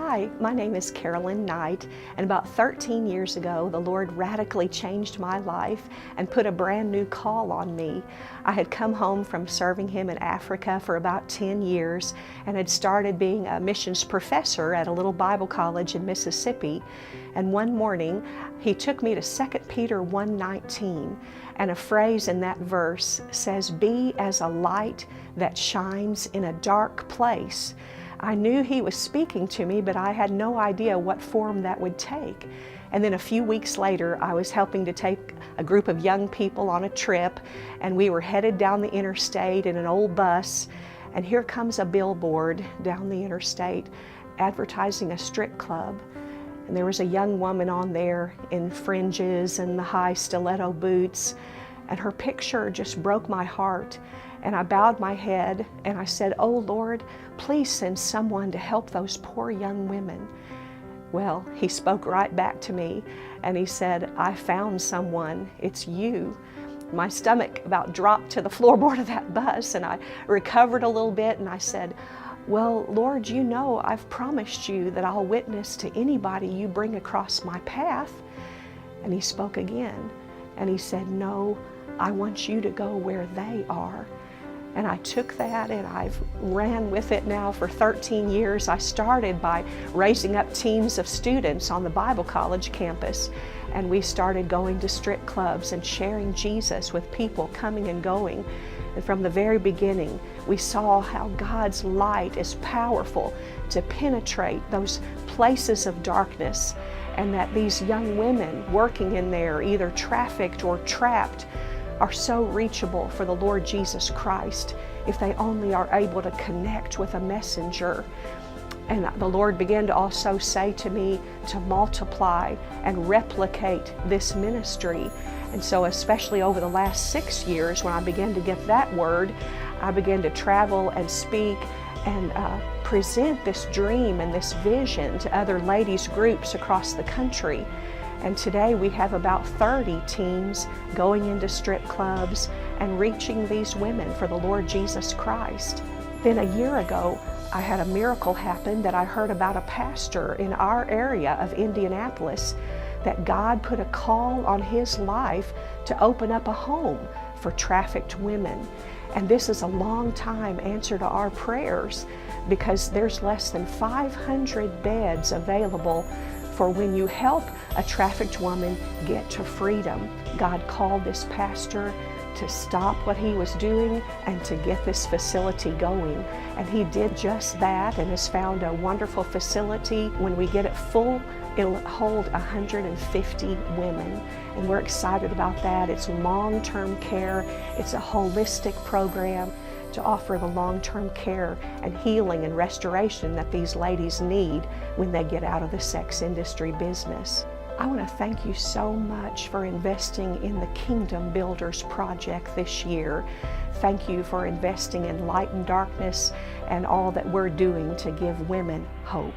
Hi, my name is Carolyn Knight, and about 13 years ago, the Lord radically changed my life and put a brand new call on me. I had come home from serving Him in Africa for about 10 years and had started being a missions professor at a little Bible college in Mississippi. And one morning, He took me to 2 Peter 1:19, and a phrase in that verse says, "Be as a light that shines in a dark place." I knew He was speaking to me, but I had no idea what form that would take. And then a few weeks later, I was helping to take a group of young people on a trip, and we were headed down the interstate in an old bus, and here comes a billboard down the interstate advertising a strip club. And there was a young woman on there in fringes and the high stiletto boots, and her picture just broke my heart. And I bowed my head and I said, "Oh Lord, please send someone to help those poor young women." Well, He spoke right back to me and He said, "I found someone, it's you." My stomach about dropped to the floorboard of that bus, and I recovered a little bit, and I said, "Well, Lord, you know I've promised you that I'll witness to anybody you bring across my path." And He spoke again and He said, "No, I want you to go where they are." And I took that and I've ran with it now for 13 years. I started by raising up teams of students on the Bible college campus, and we started going to strip clubs and sharing Jesus with people coming and going. And from the very beginning, we saw how God's light is powerful to penetrate those places of darkness, and that these young women working in there, either trafficked or trapped, are so reachable for the Lord Jesus Christ if they only are able to connect with a messenger. And the Lord began to also say to me to multiply and replicate this ministry. And so especially over the last 6 years, when I began to get that word, I began to travel and speak and present this dream and this vision to other ladies groups across the country. And today we have about 30 teams going into strip clubs and reaching these women for the Lord Jesus Christ. Then a year ago, I had a miracle happen that I heard about a pastor in our area of Indianapolis, that God put a call on his life to open up a home for trafficked women. And this is a long time answer to our prayers, because there's less than 500 beds available for when you help a trafficked woman get to freedom. God called this pastor to stop what he was doing and to get this facility going. And he did just that and has found a wonderful facility. When we get it full, it'll hold 150 women. And we're excited about that. It's long-term care. It's a holistic program to offer the long-term care and healing and restoration that these ladies need when they get out of the sex industry business. I want to thank you so much for investing in the Kingdom Builders Project this year. Thank you for investing in Light and Darkness and all that we're doing to give women hope.